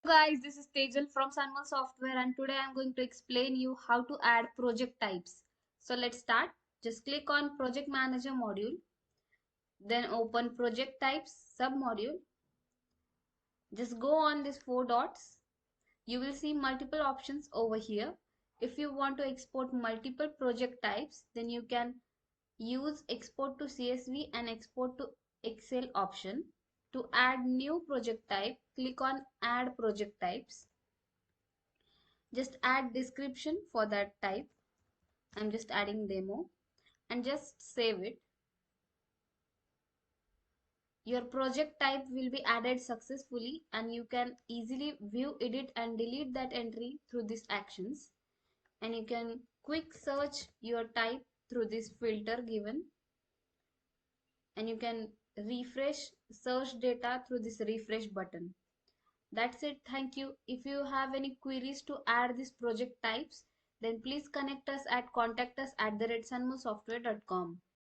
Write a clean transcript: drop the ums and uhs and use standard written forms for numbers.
Guys, this is Tejal from Sunmol Software, and today I'm going to explain you how to add project types. So let's start. Just click on Project Manager module, then open Project Types submodule. Just go on these four dots. You will see multiple options over here. If you want to export multiple project types, then you can use Export to CSV and Export to Excel option. To add new project type, click on Add Project Types. Just add description for that type. I'm just adding demo and just save it. Your project type will be added successfully and you can easily view, edit and delete that entry through these actions. And you can quick search your type through this filter given, and you can refresh search data through this refresh button. That's it. Thank you. If you have any queries to add these project types, then please connect us at contact us at the sunmosoftware.com.